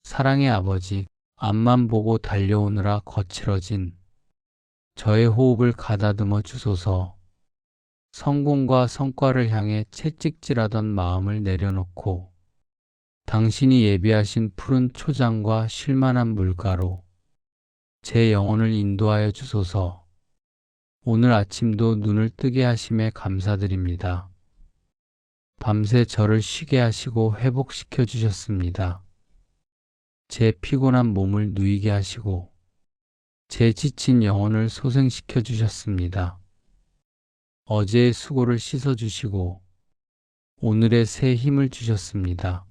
사랑의 아버지, 앞만 보고 달려오느라 거칠어진 저의 호흡을 가다듬어 주소서. 성공과 성과를 향해 채찍질하던 마음을 내려놓고 당신이 예비하신 푸른 초장과 쉴만한 물가로 제 영혼을 인도하여 주소서. 오늘 아침도 눈을 뜨게 하심에 감사드립니다. 밤새 저를 쉬게 하시고 회복시켜 주셨습니다. 제 피곤한 몸을 누이게 하시고 제 지친 영혼을 소생시켜 주셨습니다. 어제의 수고를 씻어 주시고 오늘의 새 힘을 주셨습니다.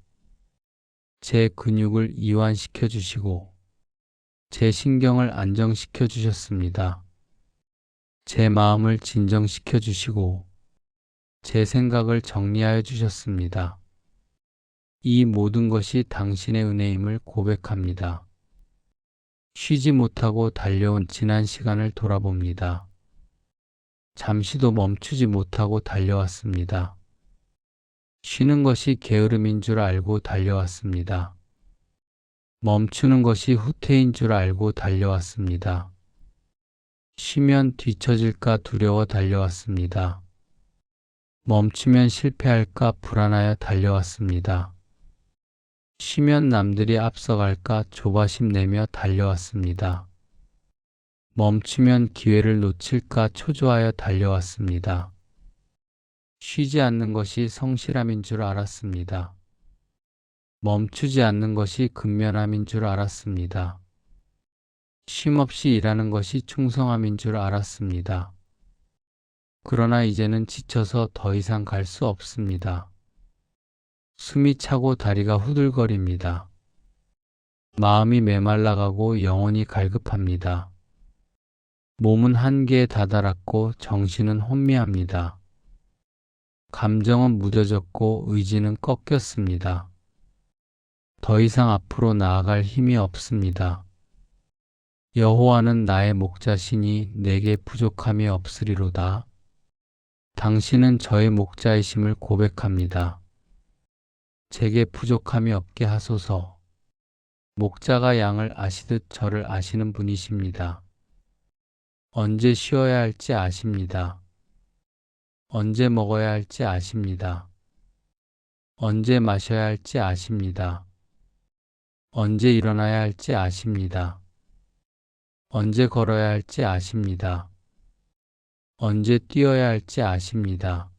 제 근육을 이완시켜 주시고 제 신경을 안정시켜 주셨습니다. 제 마음을 진정시켜 주시고 제 생각을 정리하여 주셨습니다. 이 모든 것이 당신의 은혜임을 고백합니다. 쉬지 못하고 달려온 지난 시간을 돌아봅니다. 잠시도 멈추지 못하고 달려왔습니다. 쉬는 것이 게으름인 줄 알고 달려왔습니다. 멈추는 것이 후퇴인 줄 알고 달려왔습니다. 쉬면 뒤처질까 두려워 달려왔습니다. 멈추면 실패할까 불안하여 달려왔습니다. 쉬면 남들이 앞서갈까 조바심 내며 달려왔습니다. 멈추면 기회를 놓칠까 초조하여 달려왔습니다. 쉬지 않는 것이 성실함인 줄 알았습니다. 멈추지 않는 것이 근면함인 줄 알았습니다. 쉼없이 일하는 것이 충성함인 줄 알았습니다. 그러나 이제는 지쳐서 더 이상 갈 수 없습니다. 숨이 차고 다리가 후들거립니다. 마음이 메말라가고 영혼이 갈급합니다. 몸은 한계에 다다랐고 정신은 혼미합니다. 감정은 무뎌졌고 의지는 꺾였습니다. 더 이상 앞으로 나아갈 힘이 없습니다. 여호와는 나의 목자시니 내게 부족함이 없으리로다. 당신은 저의 목자이심을 고백합니다. 제게 부족함이 없게 하소서. 목자가 양을 아시듯 저를 아시는 분이십니다. 언제 쉬어야 할지 아십니다. 언제 먹어야 할지 아십니다. 언제 마셔야 할지 아십니다. 언제 일어나야 할지 아십니다. 언제 걸어야 할지 아십니다. 언제 뛰어야 할지 아십니다.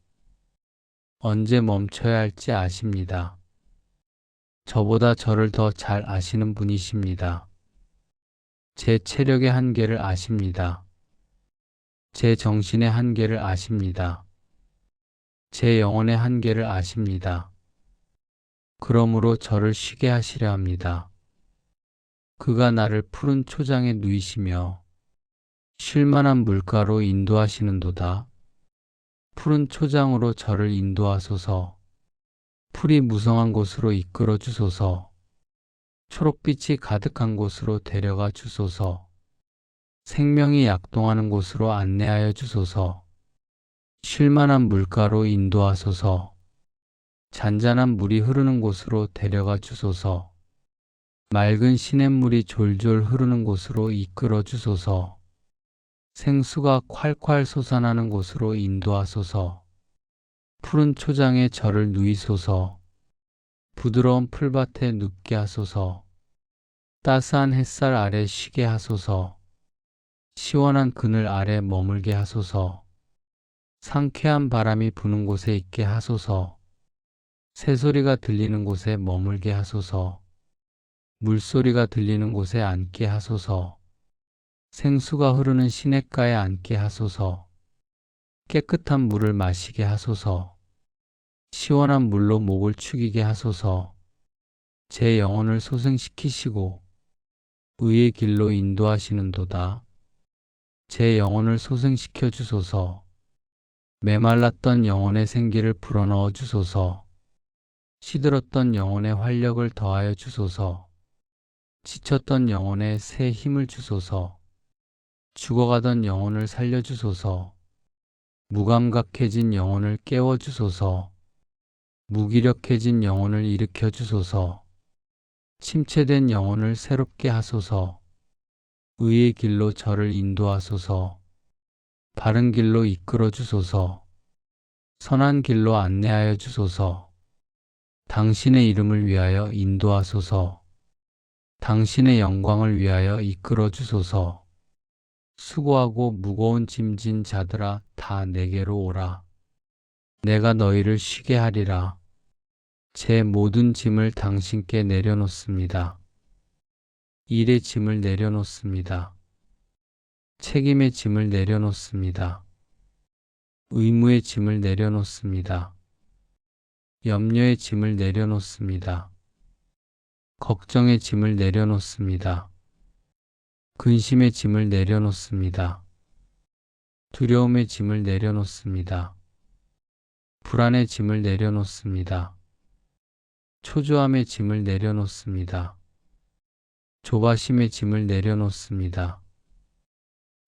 언제 멈춰야 할지 아십니다. 저보다 저를 더 잘 아시는 분이십니다. 제 체력의 한계를 아십니다. 제 정신의 한계를 아십니다. 제 영혼의 한계를 아십니다. 그러므로 저를 쉬게 하시려 합니다. 그가 나를 푸른 초장에 누이시며 쉴만한 물가로 인도하시는도다. 푸른 초장으로 저를 인도하소서. 풀이 무성한 곳으로 이끌어 주소서. 초록빛이 가득한 곳으로 데려가 주소서. 생명이 약동하는 곳으로 안내하여 주소서. 쉴만한 물가로 인도하소서. 잔잔한 물이 흐르는 곳으로 데려가 주소서. 맑은 시냇물이 졸졸 흐르는 곳으로 이끌어 주소서. 생수가 콸콸 솟아나는 곳으로 인도하소서. 푸른 초장에 저를 누이소서. 부드러운 풀밭에 눕게 하소서. 따스한 햇살 아래 쉬게 하소서. 시원한 그늘 아래 머물게 하소서. 상쾌한 바람이 부는 곳에 있게 하소서. 새소리가 들리는 곳에 머물게 하소서. 물소리가 들리는 곳에 앉게 하소서. 생수가 흐르는 시냇가에 앉게 하소서. 깨끗한 물을 마시게 하소서. 시원한 물로 목을 축이게 하소서. 제 영혼을 소생시키시고 의의 길로 인도하시는도다. 제 영혼을 소생시켜 주소서. 메말랐던 영혼의 생기를 불어넣어 주소서. 시들었던 영혼의 활력을 더하여 주소서. 지쳤던 영혼에 새 힘을 주소서. 죽어가던 영혼을 살려주소서. 무감각해진 영혼을 깨워주소서. 무기력해진 영혼을 일으켜 주소서. 침체된 영혼을 새롭게 하소서. 의의 길로 저를 인도하소서. 바른 길로 이끌어 주소서. 선한 길로 안내하여 주소서. 당신의 이름을 위하여 인도하소서. 당신의 영광을 위하여 이끌어 주소서. 수고하고 무거운 짐진 자들아 다 내게로 오라. 내가 너희를 쉬게 하리라. 제 모든 짐을 당신께 내려놓습니다. 일의 짐을 내려놓습니다. 책임의 짐을 내려놓습니다. 의무의 짐을 내려놓습니다. 염려의 짐을 내려놓습니다. 걱정의 짐을 내려놓습니다. 근심의 짐을 내려놓습니다. 두려움의 짐을 내려놓습니다. 불안의 짐을 내려놓습니다. 초조함의 짐을 내려놓습니다. 조바심의 짐을 내려놓습니다.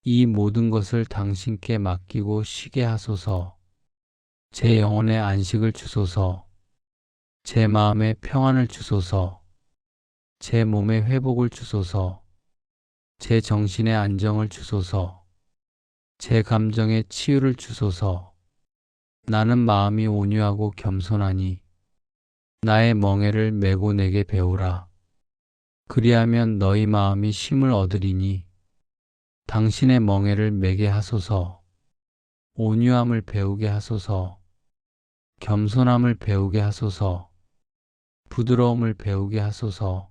이 모든 것을 당신께 맡기고 쉬게 하소서. 제 영혼에 안식을 주소서. 제 마음에 평안을 주소서. 제 몸에 회복을 주소서. 제 정신에 안정을 주소서. 제 감정에 치유를 주소서. 나는 마음이 온유하고 겸손하니 나의 멍에를 메고 내게 배우라. 그리하면 너희 마음이 쉼을 얻으리니 당신의 멍에를 메게 하소서. 온유함을 배우게 하소서. 겸손함을 배우게 하소서. 부드러움을 배우게 하소서.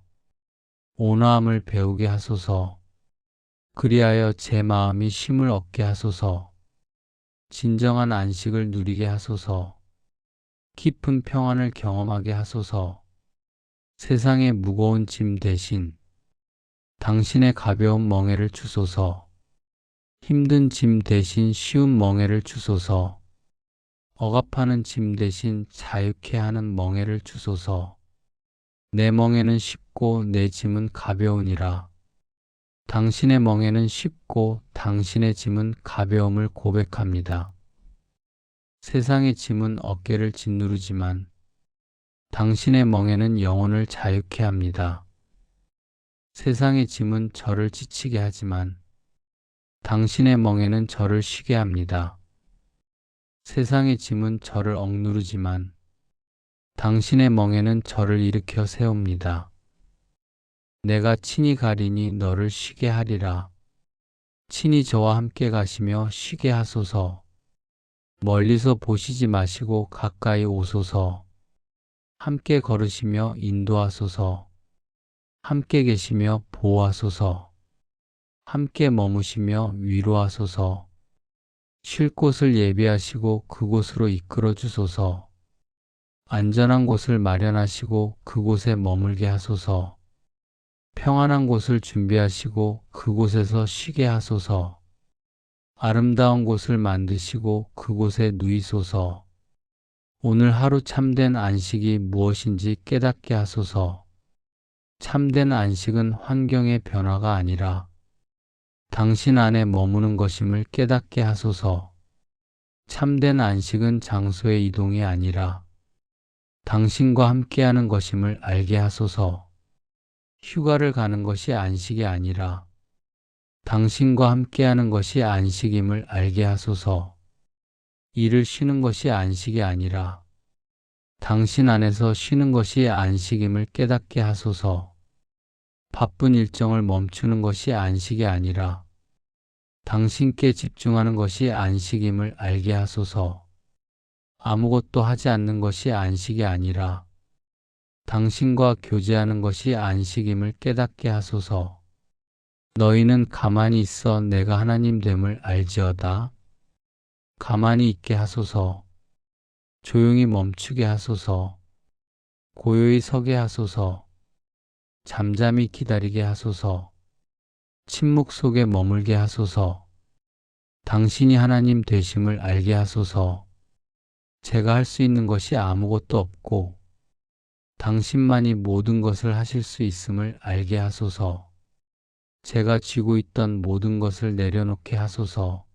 온화함을 배우게 하소서. 그리하여 제 마음이 쉼을 얻게 하소서. 진정한 안식을 누리게 하소서. 깊은 평안을 경험하게 하소서. 세상의 무거운 짐 대신 당신의 가벼운 멍에를 주소서. 힘든 짐 대신 쉬운 멍에를 주소서. 억압하는 짐 대신 자유케 하는 멍에를 주소서. 내 멍에는 쉽고 내 짐은 가벼우니라. 당신의 멍에는 쉽고 당신의 짐은 가벼움을 고백합니다. 세상의 짐은 어깨를 짓누르지만 당신의 멍에는 영혼을 자유케 합니다. 세상의 짐은 저를 지치게 하지만 당신의 멍에는 저를 쉬게 합니다. 세상의 짐은 저를 억누르지만 당신의 멍에는 저를 일으켜 세웁니다. 내가 친히 가리니 너를 쉬게 하리라. 친히 저와 함께 가시며 쉬게 하소서. 멀리서 보시지 마시고 가까이 오소서. 함께 걸으시며 인도하소서. 함께 계시며 보호하소서. 함께 머무시며 위로하소서. 쉴 곳을 예비하시고 그곳으로 이끌어 주소서. 안전한 곳을 마련하시고 그곳에 머물게 하소서. 평안한 곳을 준비하시고 그곳에서 쉬게 하소서. 아름다운 곳을 만드시고 그곳에 누이소서. 오늘 하루 참된 안식이 무엇인지 깨닫게 하소서. 참된 안식은 환경의 변화가 아니라 당신 안에 머무는 것임을 깨닫게 하소서. 참된 안식은 장소의 이동이 아니라 당신과 함께하는 것임을 알게 하소서. 휴가를 가는 것이 안식이 아니라 당신과 함께하는 것이 안식임을 알게 하소서. 일을 쉬는 것이 안식이 아니라 당신 안에서 쉬는 것이 안식임을 깨닫게 하소서. 바쁜 일정을 멈추는 것이 안식이 아니라 당신께 집중하는 것이 안식임을 알게 하소서. 아무것도 하지 않는 것이 안식이 아니라 당신과 교제하는 것이 안식임을 깨닫게 하소서. 너희는 가만히 있어 내가 하나님 됨을 알지어다. 가만히 있게 하소서. 조용히 멈추게 하소서. 고요히 서게 하소서. 잠잠히 기다리게 하소서. 침묵 속에 머물게 하소서. 당신이 하나님 되심을 알게 하소서. 제가 할 수 있는 것이 아무것도 없고 당신만이 모든 것을 하실 수 있음을 알게 하소서. 제가 쥐고 있던 모든 것을 내려놓게 하소서.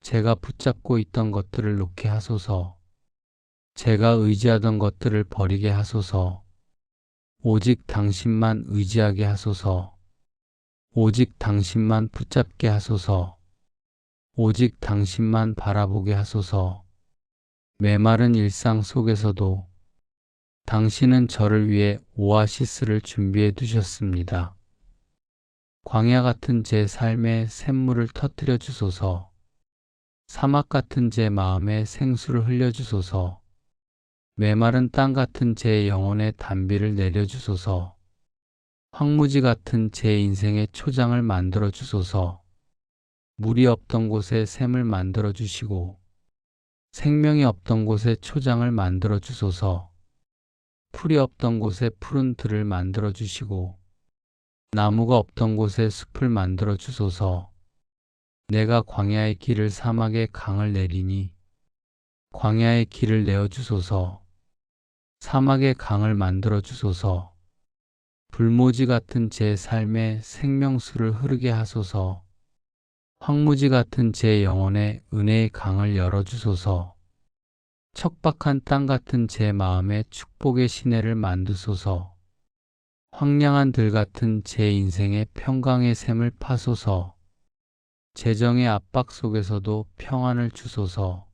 제가 붙잡고 있던 것들을 놓게 하소서. 제가 의지하던 것들을 버리게 하소서. 오직 당신만 의지하게 하소서. 오직 당신만 붙잡게 하소서. 오직 당신만 바라보게 하소서. 메마른 일상 속에서도 당신은 저를 위해 오아시스를 준비해 두셨습니다. 광야 같은 제 삶에 샘물을 터뜨려 주소서. 사막 같은 제 마음에 생수를 흘려 주소서. 메마른 땅 같은 제 영혼에 단비를 내려 주소서. 황무지 같은 제 인생의 초장을 만들어 주소서. 물이 없던 곳에 샘을 만들어 주시고 생명이 없던 곳에 초장을 만들어 주소서. 풀이 없던 곳에 푸른 들을 만들어 주시고 나무가 없던 곳에 숲을 만들어 주소서. 내가 광야의 길을 사막의 강을 내리니 광야의 길을 내어 주소서. 사막의 강을 만들어 주소서. 불모지 같은 제 삶에 생명수를 흐르게 하소서. 황무지 같은 제 영혼에 은혜의 강을 열어 주소서. 척박한 땅 같은 제 마음에 축복의 시내를 만드소서. 황량한 들 같은 제 인생에 평강의 샘을 파소서. 재정의 압박 속에서도 평안을 주소서.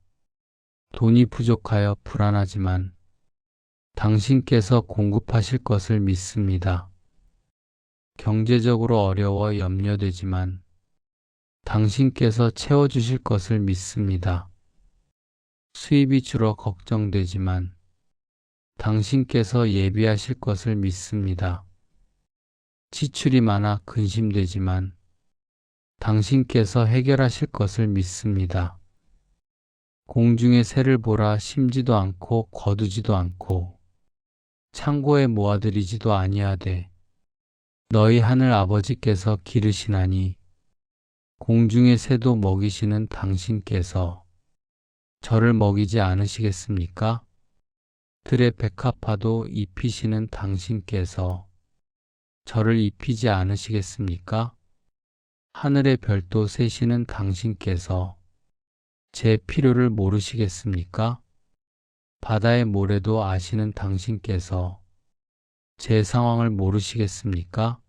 돈이 부족하여 불안하지만 당신께서 공급하실 것을 믿습니다. 경제적으로 어려워 염려되지만 당신께서 채워주실 것을 믿습니다. 수입이 줄어 걱정되지만 당신께서 예비하실 것을 믿습니다. 지출이 많아 근심되지만 당신께서 해결하실 것을 믿습니다. 공중의 새를 보라 심지도 않고 거두지도 않고 창고에 모아들이지도 아니하되 너희 하늘 아버지께서 기르시나니 공중의 새도 먹이시는 당신께서 저를 먹이지 않으시겠습니까? 들의 백합화도 입히시는 당신께서 저를 입히지 않으시겠습니까? 하늘의 별도 세시는 당신께서 제 필요를 모르시겠습니까? 바다의 모래도 아시는 당신께서 제 상황을 모르시겠습니까?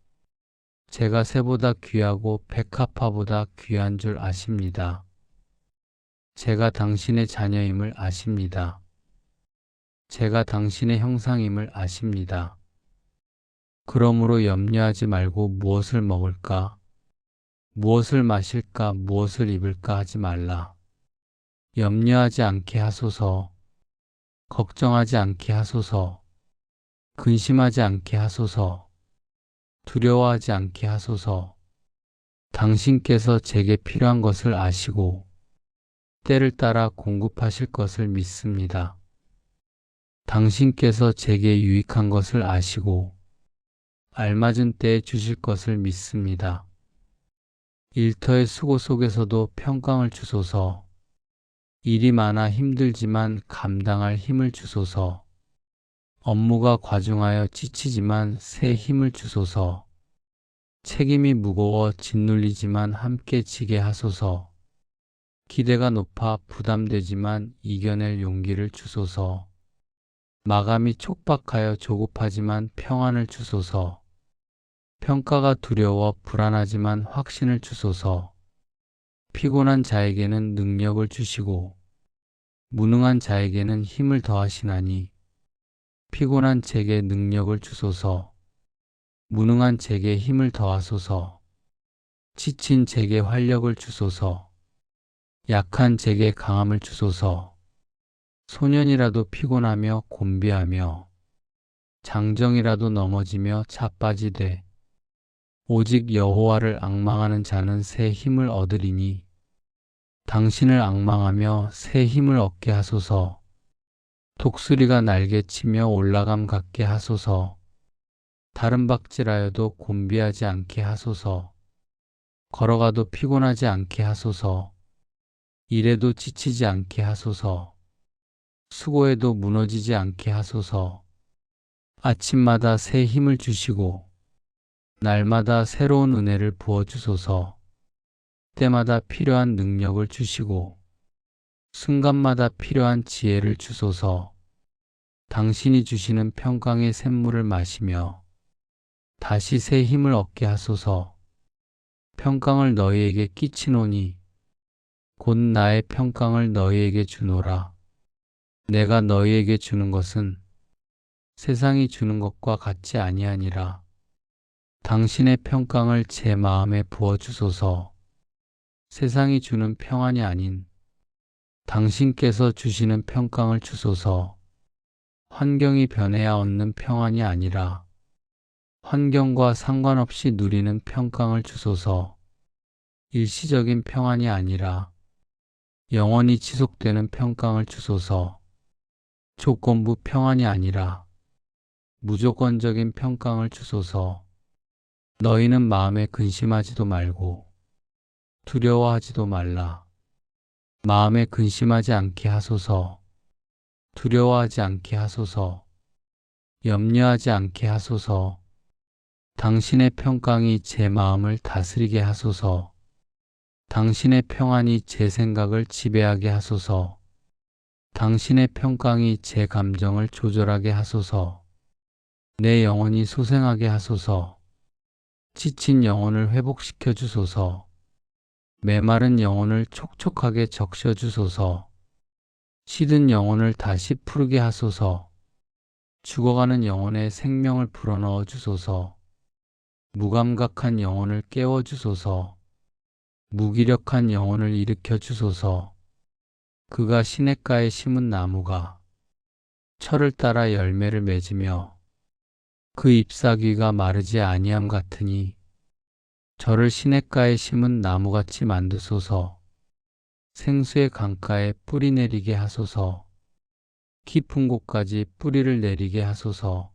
제가 새보다 귀하고 백합화보다 귀한 줄 아십니다. 제가 당신의 자녀임을 아십니다. 제가 당신의 형상임을 아십니다. 그러므로 염려하지 말고 무엇을 먹을까, 무엇을 마실까, 무엇을 입을까 하지 말라. 염려하지 않게 하소서. 걱정하지 않게 하소서. 근심하지 않게 하소서. 두려워하지 않게 하소서. 당신께서 제게 필요한 것을 아시고 때를 따라 공급하실 것을 믿습니다. 당신께서 제게 유익한 것을 아시고 알맞은 때에 주실 것을 믿습니다. 일터의 수고 속에서도 평강을 주소서. 일이 많아 힘들지만 감당할 힘을 주소서. 업무가 과중하여 지치지만 새 힘을 주소서. 책임이 무거워 짓눌리지만 함께 지게 하소서. 기대가 높아 부담되지만 이겨낼 용기를 주소서. 마감이 촉박하여 조급하지만 평안을 주소서. 평가가 두려워 불안하지만 확신을 주소서. 피곤한 자에게는 능력을 주시고 무능한 자에게는 힘을 더하시나니 피곤한 제게 능력을 주소서. 무능한 제게 힘을 더하소서. 지친 제게 활력을 주소서. 약한 제게 강함을 주소서. 소년이라도 피곤하며 곤비하며 장정이라도 넘어지며 자빠지되 오직 여호와를 앙망하는 자는 새 힘을 얻으리니 당신을 앙망하며 새 힘을 얻게 하소서. 독수리가 날개치며 올라감 갖게 하소서. 다른 박질하여도 곤비하지 않게 하소서. 걸어가도 피곤하지 않게 하소서. 일해도 지치지 않게 하소서. 수고해도 무너지지 않게 하소서. 아침마다 새 힘을 주시고 날마다 새로운 은혜를 부어주소서. 때마다 필요한 능력을 주시고 순간마다 필요한 지혜를 주소서. 당신이 주시는 평강의 샘물을 마시며 다시 새 힘을 얻게 하소서. 평강을 너희에게 끼치노니 곧 나의 평강을 너희에게 주노라. 내가 너희에게 주는 것은 세상이 주는 것과 같지 아니하니라. 당신의 평강을 제 마음에 부어주소서. 세상이 주는 평안이 아닌 당신께서 주시는 평강을 주소서. 환경이 변해야 얻는 평안이 아니라 환경과 상관없이 누리는 평강을 주소서. 일시적인 평안이 아니라 영원히 지속되는 평강을 주소서. 조건부 평안이 아니라 무조건적인 평강을 주소서. 너희는 마음에 근심하지도 말고 두려워하지도 말라. 마음에 근심하지 않게 하소서. 두려워하지 않게 하소서. 염려하지 않게 하소서. 당신의 평강이 제 마음을 다스리게 하소서. 당신의 평안이 제 생각을 지배하게 하소서. 당신의 평강이 제 감정을 조절하게 하소서. 내 영혼이 소생하게 하소서. 지친 영혼을 회복시켜 주소서. 메마른 영혼을 촉촉하게 적셔 주소서. 시든 영혼을 다시 푸르게 하소서. 죽어가는 영혼에 생명을 불어넣어 주소서. 무감각한 영혼을 깨워 주소서. 무기력한 영혼을 일으켜 주소서. 그가 시냇가에 심은 나무가 철을 따라 열매를 맺으며 그 잎사귀가 마르지 아니함 같으니 저를 시냇가에 심은 나무같이 만드소서. 생수의 강가에 뿌리 내리게 하소서. 깊은 곳까지 뿌리를 내리게 하소서.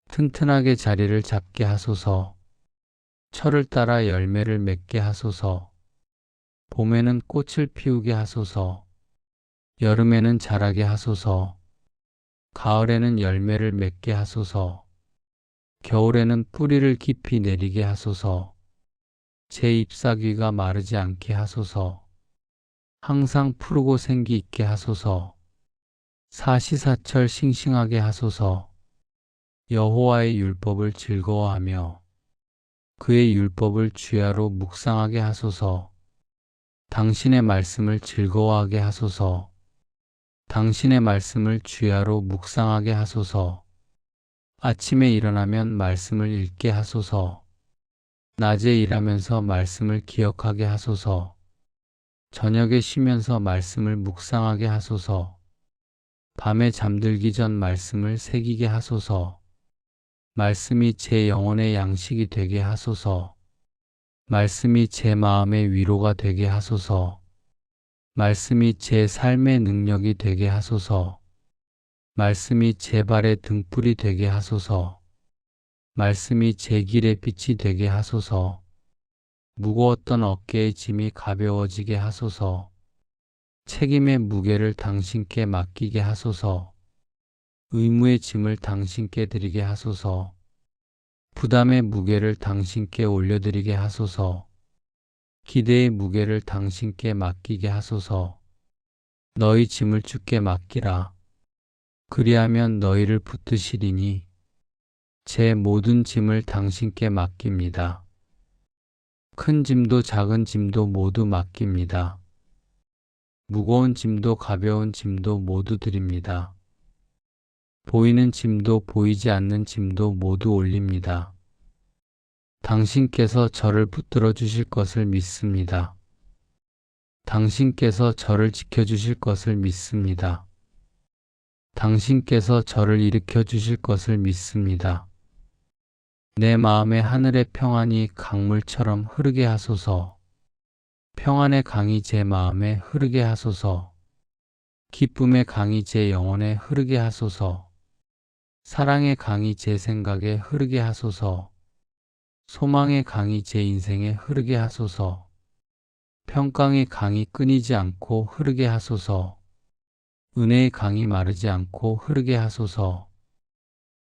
튼튼하게 자리를 잡게 하소서. 철을 따라 열매를 맺게 하소서. 봄에는 꽃을 피우게 하소서. 여름에는 자라게 하소서. 가을에는 열매를 맺게 하소서. 겨울에는 뿌리를 깊이 내리게 하소서. 제 잎사귀가 마르지 않게 하소서. 항상 푸르고 생기 있게 하소서. 사시사철 싱싱하게 하소서. 여호와의 율법을 즐거워하며 그의 율법을 주야로 묵상하게 하소서. 당신의 말씀을 즐거워하게 하소서. 당신의 말씀을 주야로 묵상하게 하소서. 아침에 일어나면 말씀을 읽게 하소서. 낮에 일하면서 말씀을 기억하게 하소서. 저녁에 쉬면서 말씀을 묵상하게 하소서. 밤에 잠들기 전 말씀을 새기게 하소서. 말씀이 제 영혼의 양식이 되게 하소서. 말씀이 제 마음의 위로가 되게 하소서. 말씀이 제 삶의 능력이 되게 하소서. 말씀이 제 발의 등불이 되게 하소서. 말씀이 제 길의 빛이 되게 하소서. 무거웠던 어깨의 짐이 가벼워지게 하소서. 책임의 무게를 당신께 맡기게 하소서. 의무의 짐을 당신께 드리게 하소서. 부담의 무게를 당신께 올려드리게 하소서. 기대의 무게를 당신께 맡기게 하소서. 너희 짐을 주께 맡기라. 그리하면 너희를 붙드시리니 제 모든 짐을 당신께 맡깁니다. 큰 짐도 작은 짐도 모두 맡깁니다. 무거운 짐도 가벼운 짐도 모두 드립니다. 보이는 짐도 보이지 않는 짐도 모두 올립니다. 당신께서 저를 붙들어 주실 것을 믿습니다. 당신께서 저를 지켜주실 것을 믿습니다. 당신께서 저를 일으켜 주실 것을 믿습니다. 내 마음에 하늘의 평안이 강물처럼 흐르게 하소서. 평안의 강이 제 마음에 흐르게 하소서. 기쁨의 강이 제 영혼에 흐르게 하소서. 사랑의 강이 제 생각에 흐르게 하소서. 소망의 강이 제 인생에 흐르게 하소서. 평강의 강이 끊이지 않고 흐르게 하소서. 은혜의 강이 마르지 않고 흐르게 하소서.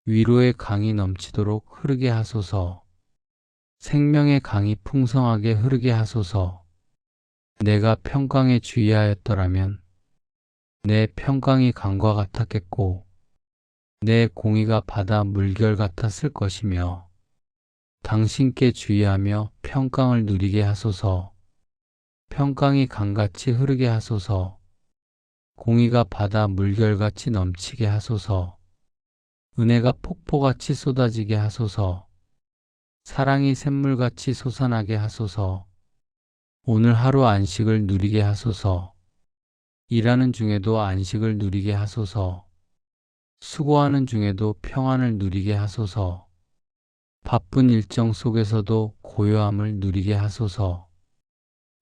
위로의 강이 넘치도록 흐르게 하소서. 생명의 강이 풍성하게 흐르게 하소서. 내가 평강에 주의하였더라면 내 평강이 강과 같았겠고 내 공의가 바다 물결 같았을 것이며 당신께 주의하며 평강을 누리게 하소서. 평강이 강같이 흐르게 하소서. 공의가 바다 물결같이 넘치게 하소서. 은혜가 폭포같이 쏟아지게 하소서. 사랑이 샘물같이 솟아나게 하소서. 오늘 하루 안식을 누리게 하소서. 일하는 중에도 안식을 누리게 하소서. 수고하는 중에도 평안을 누리게 하소서. 바쁜 일정 속에서도 고요함을 누리게 하소서.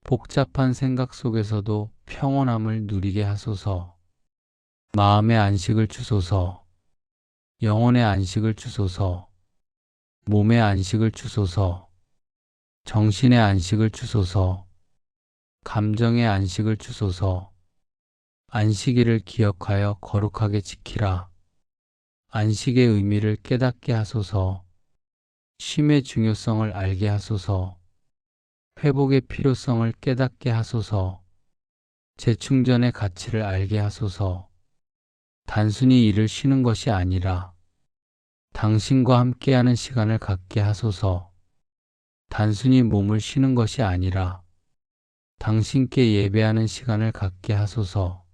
복잡한 생각 속에서도 평온함을 누리게 하소서. 마음의 안식을 주소서. 영혼의 안식을 주소서. 몸의 안식을 주소서. 정신의 안식을 주소서. 감정의 안식을 주소서. 안식일을 기억하여 거룩하게 지키라. 안식의 의미를 깨닫게 하소서. 쉼의 중요성을 알게 하소서. 회복의 필요성을 깨닫게 하소서. 재충전의 가치를 알게 하소서. 단순히 일을 쉬는 것이 아니라 당신과 함께하는 시간을 갖게 하소서. 단순히 몸을 쉬는 것이 아니라 당신께 예배하는 시간을 갖게 하소서.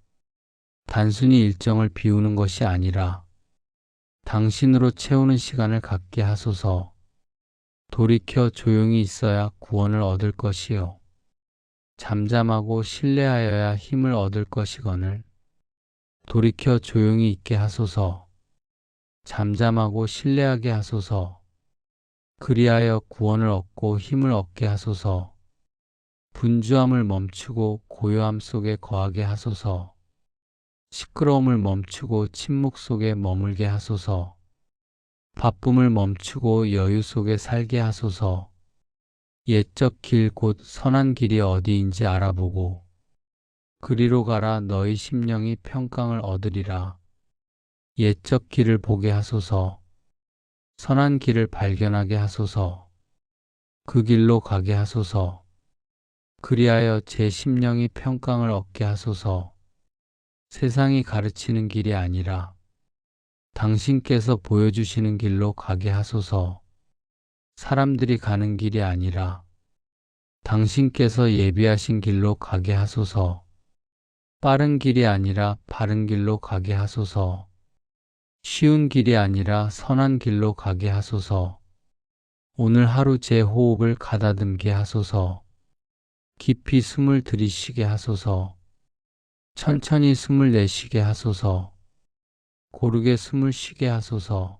단순히 일정을 비우는 것이 아니라 당신으로 채우는 시간을 갖게 하소서. 돌이켜 조용히 있어야 구원을 얻을 것이요. 잠잠하고 신뢰하여야 힘을 얻을 것이거늘 돌이켜 조용히 있게 하소서. 잠잠하고 신뢰하게 하소서. 그리하여 구원을 얻고 힘을 얻게 하소서. 분주함을 멈추고 고요함 속에 거하게 하소서. 시끄러움을 멈추고 침묵 속에 머물게 하소서. 바쁨을 멈추고 여유 속에 살게 하소서. 옛적 길 곧 선한 길이 어디인지 알아보고 그리로 가라. 너희 심령이 평강을 얻으리라. 옛적 길을 보게 하소서. 선한 길을 발견하게 하소서. 그 길로 가게 하소서. 그리하여 제 심령이 평강을 얻게 하소서. 세상이 가르치는 길이 아니라 당신께서 보여주시는 길로 가게 하소서. 사람들이 가는 길이 아니라 당신께서 예비하신 길로 가게 하소서. 빠른 길이 아니라 바른 길로 가게 하소서. 쉬운 길이 아니라 선한 길로 가게 하소서. 오늘 하루 제 호흡을 가다듬게 하소서. 깊이 숨을 들이쉬게 하소서. 천천히 숨을 내쉬게 하소서. 고르게 숨을 쉬게 하소서.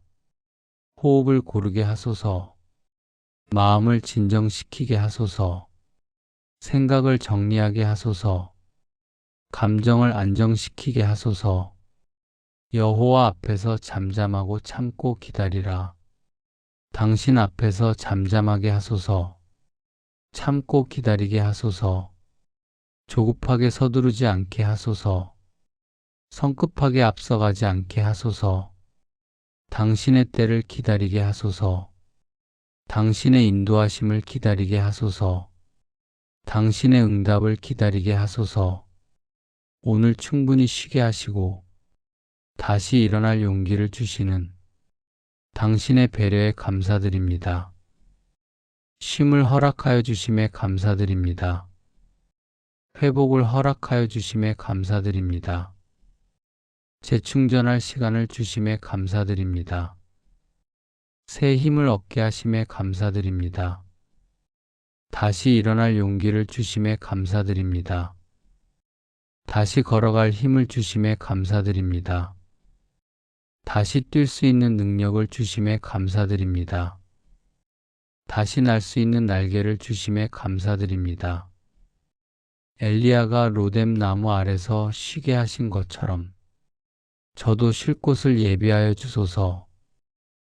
호흡을 고르게 하소서. 마음을 진정시키게 하소서. 생각을 정리하게 하소서. 감정을 안정시키게 하소서. 여호와 앞에서 잠잠하고 참고 기다리라. 당신 앞에서 잠잠하게 하소서. 참고 기다리게 하소서. 조급하게 서두르지 않게 하소서. 성급하게 앞서가지 않게 하소서. 당신의 때를 기다리게 하소서. 당신의 인도하심을 기다리게 하소서. 당신의 응답을 기다리게 하소서. 오늘 충분히 쉬게 하시고 다시 일어날 용기를 주시는 당신의 배려에 감사드립니다. 쉼을 허락하여 주심에 감사드립니다. 회복을 허락하여 주심에 감사드립니다. 재충전할 시간을 주심에 감사드립니다. 새 힘을 얻게 하심에 감사드립니다. 다시 일어날 용기를 주심에 감사드립니다. 다시 걸어갈 힘을 주심에 감사드립니다. 다시 뛸 수 있는 능력을 주심에 감사드립니다. 다시 날 수 있는 날개를 주심에 감사드립니다. 엘리야가 로뎀 나무 아래서 쉬게 하신 것처럼 저도 쉴 곳을 예비하여 주소서.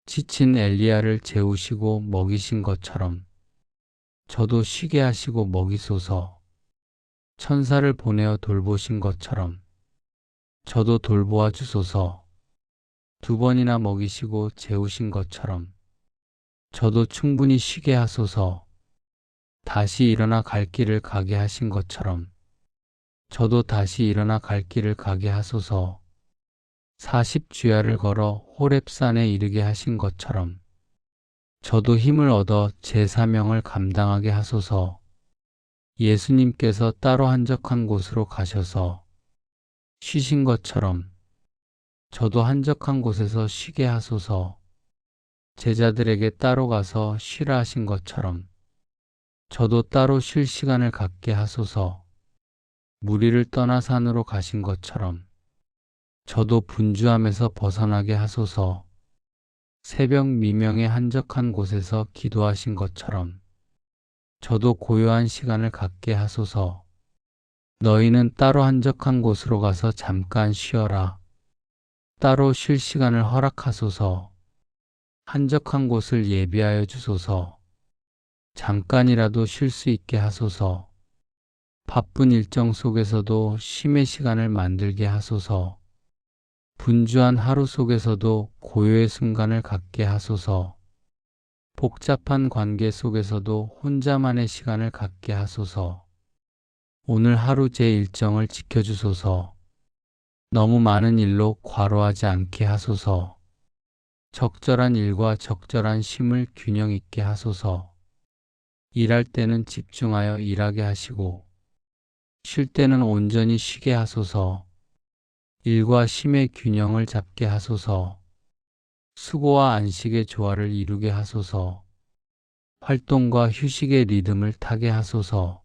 지친 엘리야를 재우시고 먹이신 것처럼 저도 쉬게 하시고 먹이소서. 천사를 보내어 돌보신 것처럼 저도 돌보아 주소서. 2번이나 먹이시고 재우신 것처럼 저도 충분히 쉬게 하소서. 다시 일어나 갈 길을 가게 하신 것처럼 저도 다시 일어나 갈 길을 가게 하소서. 40주야를 걸어 호렙산에 이르게 하신 것처럼 저도 힘을 얻어 제 사명을 감당하게 하소서. 예수님께서 따로 한적한 곳으로 가셔서 쉬신 것처럼 저도 한적한 곳에서 쉬게 하소서. 제자들에게 따로 가서 쉬라 하신 것처럼 저도 따로 쉴 시간을 갖게 하소서. 무리를 떠나 산으로 가신 것처럼 저도 분주함에서 벗어나게 하소서. 새벽 미명에 한적한 곳에서 기도하신 것처럼 저도 고요한 시간을 갖게 하소서. 너희는 따로 한적한 곳으로 가서 잠깐 쉬어라. 따로 쉴 시간을 허락하소서. 한적한 곳을 예비하여 주소서. 잠깐이라도 쉴 수 있게 하소서. 바쁜 일정 속에서도 쉼의 시간을 만들게 하소서. 분주한 하루 속에서도 고요의 순간을 갖게 하소서. 복잡한 관계 속에서도 혼자만의 시간을 갖게 하소서. 오늘 하루 제 일정을 지켜주소서. 너무 많은 일로 과로하지 않게 하소서. 적절한 일과 적절한 쉼을 균형 있게 하소서. 일할 때는 집중하여 일하게 하시고 쉴 때는 온전히 쉬게 하소서. 일과 쉼의 균형을 잡게 하소서. 수고와 안식의 조화를 이루게 하소서. 활동과 휴식의 리듬을 타게 하소서.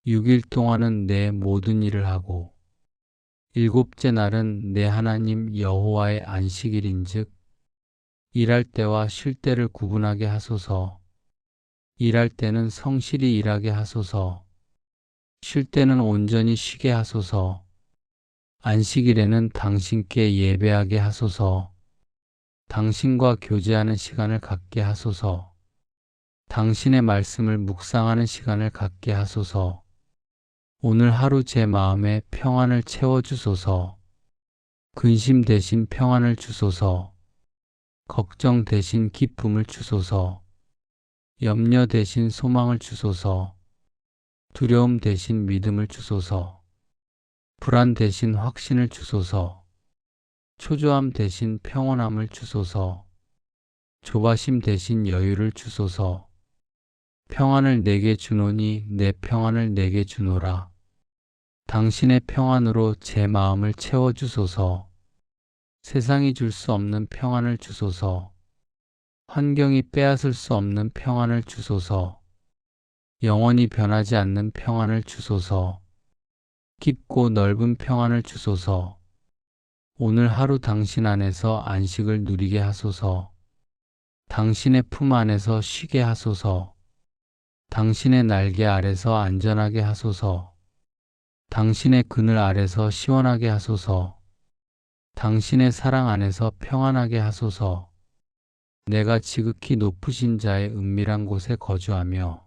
6일 동안은 내 모든 일을 하고 일곱째 날은 내 하나님 여호와의 안식일인즉 일할 때와 쉴 때를 구분하게 하소서. 일할 때는 성실히 일하게 하소서. 쉴 때는 온전히 쉬게 하소서. 안식일에는 당신께 예배하게 하소서. 당신과 교제하는 시간을 갖게 하소서. 당신의 말씀을 묵상하는 시간을 갖게 하소서. 오늘 하루 제 마음에 평안을 채워주소서. 근심 대신 평안을 주소서. 걱정 대신 기쁨을 주소서. 염려 대신 소망을 주소서. 두려움 대신 믿음을 주소서. 불안 대신 확신을 주소서. 초조함 대신 평온함을 주소서. 조바심 대신 여유를 주소서. 평안을 내게 주노니 내 평안을 내게 주노라. 당신의 평안으로 제 마음을 채워주소서. 세상이 줄 수 없는 평안을 주소서. 환경이 빼앗을 수 없는 평안을 주소서. 영원히 변하지 않는 평안을 주소서. 깊고 넓은 평안을 주소서. 오늘 하루 당신 안에서 안식을 누리게 하소서. 당신의 품 안에서 쉬게 하소서. 당신의 날개 아래서 안전하게 하소서. 당신의 그늘 아래서 시원하게 하소서. 당신의 사랑 안에서 평안하게 하소서. 내가 지극히 높으신 자의 은밀한 곳에 거주하며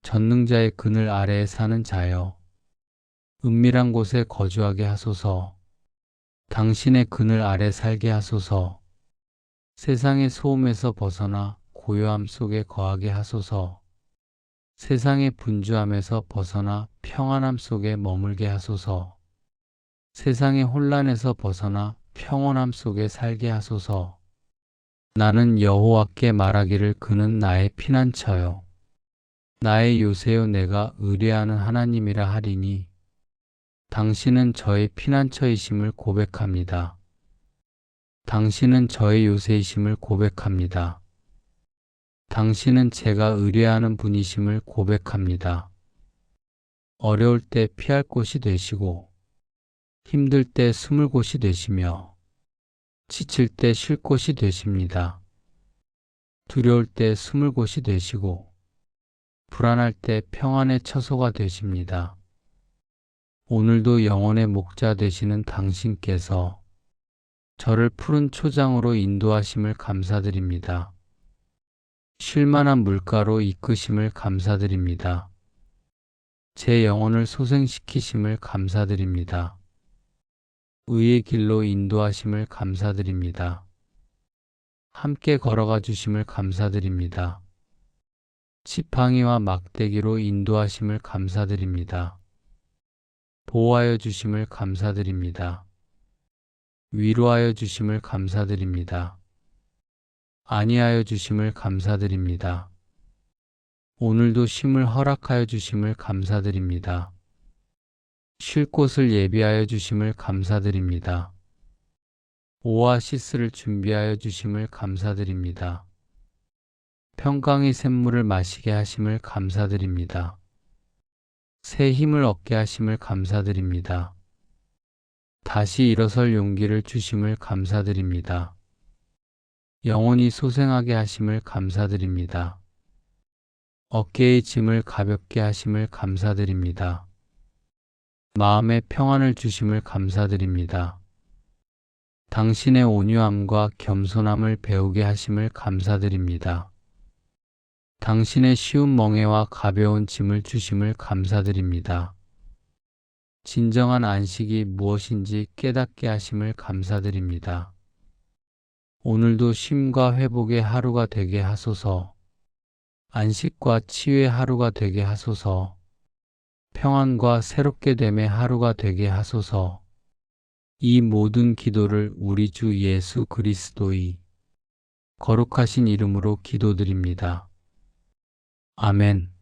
전능자의 그늘 아래에 사는 자여, 은밀한 곳에 거주하게 하소서. 당신의 그늘 아래 살게 하소서. 세상의 소음에서 벗어나 고요함 속에 거하게 하소서. 세상의 분주함에서 벗어나 평안함 속에 머물게 하소서. 세상의 혼란에서 벗어나 평온함 속에 살게 하소서. 나는 여호와께 말하기를 그는 나의 피난처요 나의 요새요 내가 의뢰하는 하나님이라 하리니 당신은 저의 피난처이심을 고백합니다. 당신은 저의 요새이심을 고백합니다. 당신은 제가 의뢰하는 분이심을 고백합니다. 어려울 때 피할 곳이 되시고 힘들 때 숨을 곳이 되시며 지칠 때 쉴 곳이 되십니다. 두려울 때 숨을 곳이 되시고 불안할 때 평안의 처소가 되십니다. 오늘도 영혼의 목자 되시는 당신께서 저를 푸른 초장으로 인도하심을 감사드립니다. 쉴만한 물가로 이끄심을 감사드립니다. 제 영혼을 소생시키심을 감사드립니다. 의의 길로 인도하심을 감사드립니다. 함께 걸어가 주심을 감사드립니다. 지팡이와 막대기로 인도하심을 감사드립니다. 보호하여 주심을 감사드립니다. 위로하여 주심을 감사드립니다. 안위하여 주심을 감사드립니다. 오늘도 쉼을 허락하여 주심을 감사드립니다. 쉴 곳을 예비하여 주심을 감사드립니다. 오아시스를 준비하여 주심을 감사드립니다. 평강의 샘물을 마시게 하심을 감사드립니다. 새 힘을 얻게 하심을 감사드립니다. 다시 일어설 용기를 주심을 감사드립니다. 영원히 소생하게 하심을 감사드립니다. 어깨의 짐을 가볍게 하심을 감사드립니다. 마음의 평안을 주심을 감사드립니다. 당신의 온유함과 겸손함을 배우게 하심을 감사드립니다. 당신의 쉬운 멍에와 가벼운 짐을 주심을 감사드립니다. 진정한 안식이 무엇인지 깨닫게 하심을 감사드립니다. 오늘도 쉼과 회복의 하루가 되게 하소서. 안식과 치유의 하루가 되게 하소서. 평안과 새롭게 됨의 하루가 되게 하소서. 이 모든 기도를 우리 주 예수 그리스도의 거룩하신 이름으로 기도드립니다. 아멘.